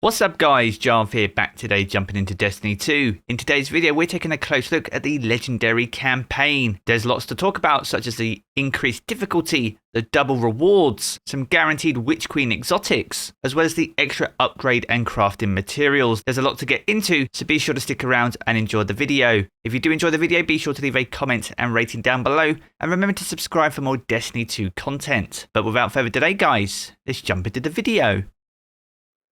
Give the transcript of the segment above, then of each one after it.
What's up guys, Jarv here, back today jumping into Destiny 2. In today's video we're taking a close look at the Legendary campaign. There's lots to talk about, such as the increased difficulty, the double rewards, some guaranteed Witch Queen exotics, as well as the extra upgrade and crafting materials. There's a lot to get into, so be sure to stick around and enjoy the video. If you do enjoy the video, be sure to leave a comment and rating down below, and remember to subscribe for more Destiny 2 content. But without further delay guys, let's jump into the video.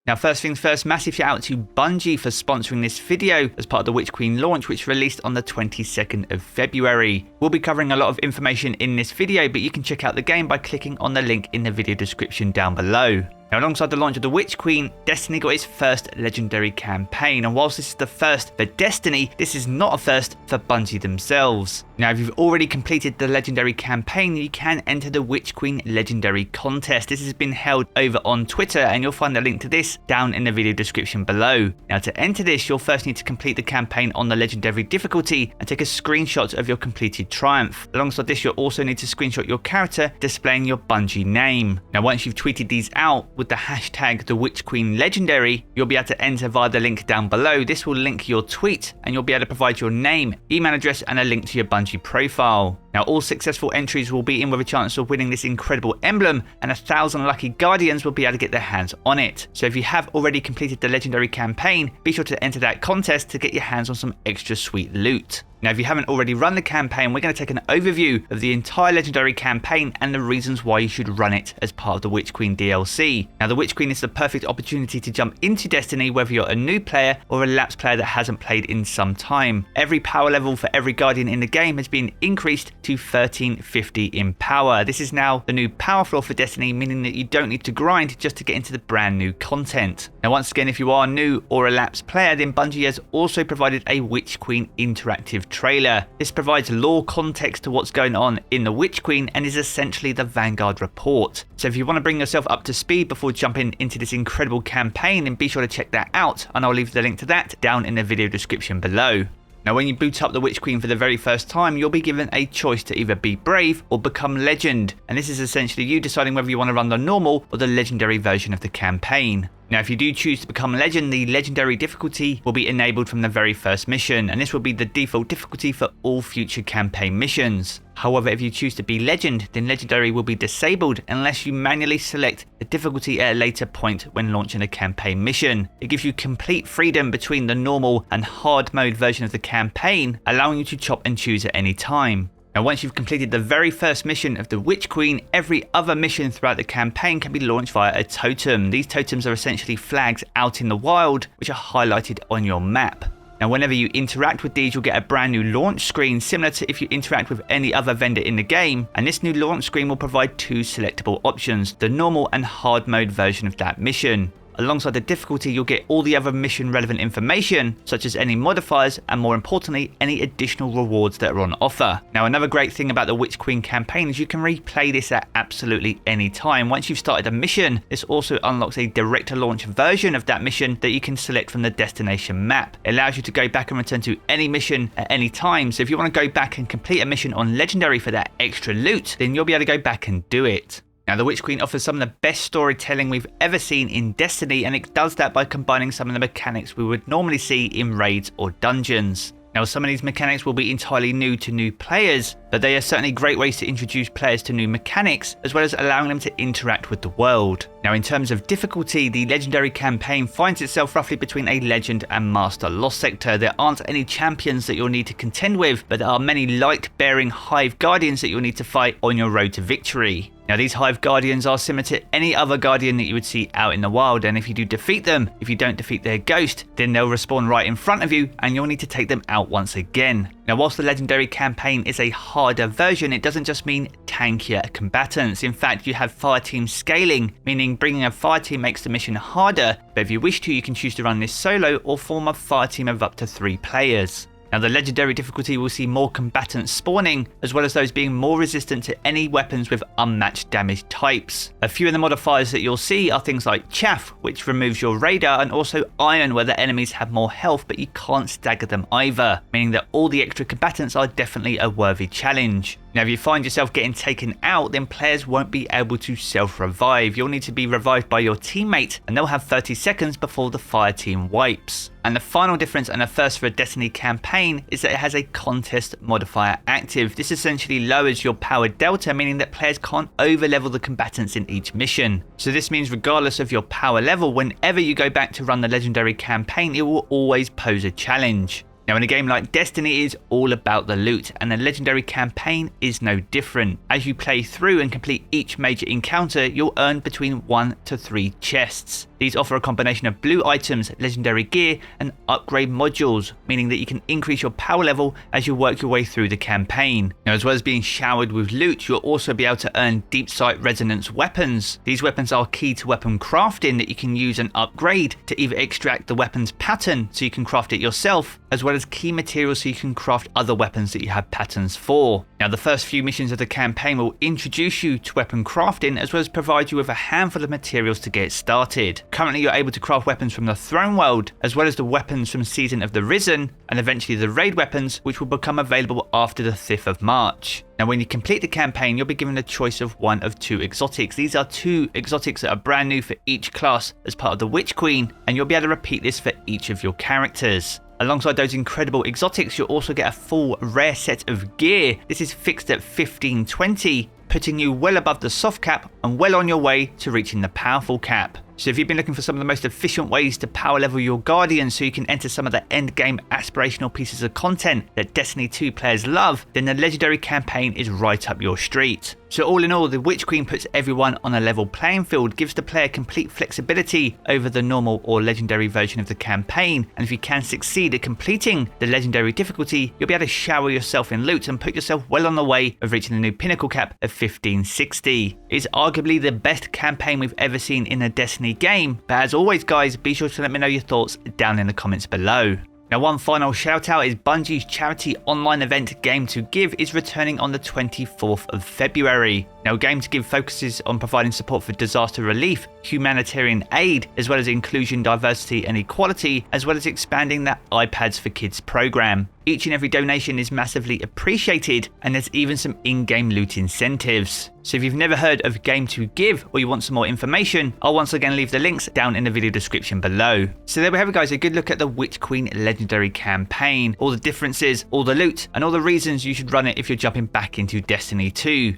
Now first things first, massive shout out to Bungie for sponsoring this video as part of the Witch Queen launch, which released on the 22nd of February. We'll be covering a lot of information in this video, but you can check out the game by clicking on the link in the video description down below. Now alongside the launch of the Witch Queen, Destiny got its first Legendary campaign, and whilst this is the first for Destiny, this is not a first for Bungie themselves. Now if you've already completed the Legendary campaign, you can enter the Witch Queen Legendary contest. This has been held over on Twitter, and you'll find the link to this down in the video description below. Now to enter this, you'll first need to complete the campaign on the Legendary difficulty and take a screenshot of your completed triumph. Alongside this, you'll also need to screenshot your character displaying your Bungie name. Now once you've tweeted these out with the hashtag the Witch Queen Legendary, you'll be able to enter via the link down below. This will link your tweet, and you'll be able to provide your name, email address, and a link to your Bungie profile. Now all successful entries will be in with a chance of winning this incredible emblem, and 1,000 lucky guardians will be able to get their hands on it. So if you have already completed the Legendary campaign, be sure to enter that contest to get your hands on some extra sweet loot. Now if you haven't already run the campaign, we're going to take an overview of the entire Legendary campaign and the reasons why you should run it as part of the Witch Queen DLC. Now the Witch Queen is the perfect opportunity to jump into Destiny, whether you're a new player or a lapsed player that hasn't played in some time. Every power level for every guardian in the game has been increased to 1350 in power. This is now the new power floor for Destiny, meaning that you don't need to grind just to get into the brand new content. Now once again, if you are new or a lapsed player, then Bungie has also provided a Witch Queen interactive trailer. This provides lore context to what's going on in the Witch Queen and is essentially the Vanguard report. So if you want to bring yourself up to speed before jumping into this incredible campaign, then be sure to check that out, and I'll leave the link to that down in the video description below. Now when you boot up the Witch Queen for the very first time, you'll be given a choice to either be brave or become legend, and this is essentially you deciding whether you want to run the normal or the legendary version of the campaign. Now if you do choose to become legend, the legendary difficulty will be enabled from the very first mission, and this will be the default difficulty for all future campaign missions. However, if you choose to be legend, then legendary will be disabled unless you manually select the difficulty at a later point when launching a campaign mission. It gives you complete freedom between the normal and hard mode version of the campaign, allowing you to chop and choose at any time. Now once you've completed the very first mission of the Witch Queen, every other mission throughout the campaign can be launched via a totem. These totems are essentially flags out in the wild, which are highlighted on your map. Now whenever you interact with these, you'll get a brand new launch screen similar to if you interact with any other vendor in the game, and this new launch screen will provide two selectable options, the normal and hard mode version of that mission. Alongside the difficulty, you'll get all the other mission relevant information, such as any modifiers and, more importantly, any additional rewards that are on offer. Now another great thing about the Witch Queen campaign is you can replay this at absolutely any time. Once you've started a mission, this also unlocks a direct to launch version of that mission that you can select from the destination map. It allows you to go back and return to any mission at any time, so if you want to go back and complete a mission on Legendary for that extra loot, then you'll be able to go back and do it. Now the Witch Queen offers some of the best storytelling we've ever seen in Destiny, and it does that by combining some of the mechanics we would normally see in raids or dungeons. Now some of these mechanics will be entirely new to new players, but they are certainly great ways to introduce players to new mechanics, as well as allowing them to interact with the world. Now in terms of difficulty, the Legendary campaign finds itself roughly between a Legend and Master Lost sector. There aren't any champions that you'll need to contend with, but there are many light-bearing Hive Guardians that you'll need to fight on your road to victory. Now these Hive Guardians are similar to any other Guardian that you would see out in the wild, and if you do defeat them, if you don't defeat their ghost, then they'll respawn right in front of you and you'll need to take them out once again. Now whilst the Legendary campaign is a harder version, it doesn't just mean tankier combatants. In fact, you have fireteam scaling, meaning bringing a fireteam makes the mission harder, but if you wish to, you can choose to run this solo or form a fireteam of up to 3 players. Now Now the legendary difficulty will see more combatants spawning, as well as those being more resistant to any weapons with unmatched damage types. A few of the modifiers that you'll see are things like chaff, which removes your radar, and also iron, where the enemies have more health but you can't stagger them either, meaning that all the extra combatants are definitely a worthy challenge. Now if you find yourself getting taken out, then players won't be able to self-revive. You'll need to be revived by your teammate, and they'll have 30 seconds before the fire team wipes. And the final difference, and a first for a Destiny campaign, is that it has a contest modifier active. This essentially lowers your power delta, meaning that players can't overlevel the combatants in each mission. So this means regardless of your power level, whenever you go back to run the legendary campaign, it will always pose a challenge. Now in a game like Destiny, it is all about the loot, and the legendary campaign is no different. As you play through and complete each major encounter, you'll earn between 1 to 3 chests. These offer a combination of blue items, legendary gear, and upgrade modules, meaning that you can increase your power level as you work your way through the campaign. Now as well as being showered with loot, you'll also be able to earn deep sight resonance weapons. These weapons are key to weapon crafting that you can use and upgrade to either extract the weapon's pattern so you can craft it yourself, as well as key materials so you can craft other weapons that you have patterns for. Now the first few missions of the campaign will introduce you to weapon crafting, as well as provide you with a handful of materials to get started. Currently you're able to craft weapons from the Throne World, as well as the weapons from Season of the Risen, and eventually the raid weapons, which will become available after the 5th of March. Now when you complete the campaign, you'll be given a choice of one of 2 exotics. These are 2 exotics that are brand new for each class as part of the Witch Queen, and you'll be able to repeat this for each of your characters. Alongside those incredible exotics, you'll also get a full rare set of gear. This is fixed at 1520, putting you well above the soft cap and well on your way to reaching the powerful cap. So if you've been looking for some of the most efficient ways to power level your Guardian so you can enter some of the end game aspirational pieces of content that Destiny 2 players love, then the legendary campaign is right up your street. So all in all, the Witch Queen puts everyone on a level playing field, gives the player complete flexibility over the normal or legendary version of the campaign, and if you can succeed at completing the legendary difficulty, you'll be able to shower yourself in loot and put yourself well on the way of reaching the new pinnacle cap of 1560. It's arguably the best campaign we've ever seen in a Destiny game, but as always guys, be sure to let me know your thoughts down in the comments below. Now one final shout out is Bungie's charity online event Game to Give is returning on the 24th of February. Now Game to Give focuses on providing support for disaster relief, humanitarian aid, as well as inclusion, diversity and equality, as well as expanding that iPads for Kids program. Each and every donation is massively appreciated, and there's even some in-game loot incentives. So if you've never heard of Game to Give or you want some more information, I'll once again leave the links down in the video description below. So there we have it guys, a good look at the Witch Queen legendary campaign, all the differences, all the loot, and all the reasons you should run it if you're jumping back into Destiny 2.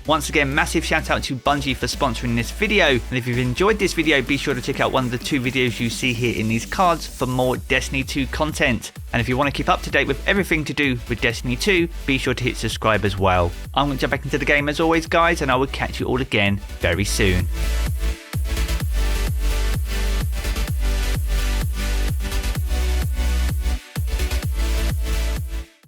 Once again, massive shout out to Bungie for sponsoring this video, and if you've enjoyed this video, be sure to check out one of the 2 videos you see here in these cards for more Destiny 2 content. And if you want to keep up to date with everything to do with Destiny 2, be sure to hit subscribe as well. I'm going to jump back into the game as always guys, and I will catch you all again very soon.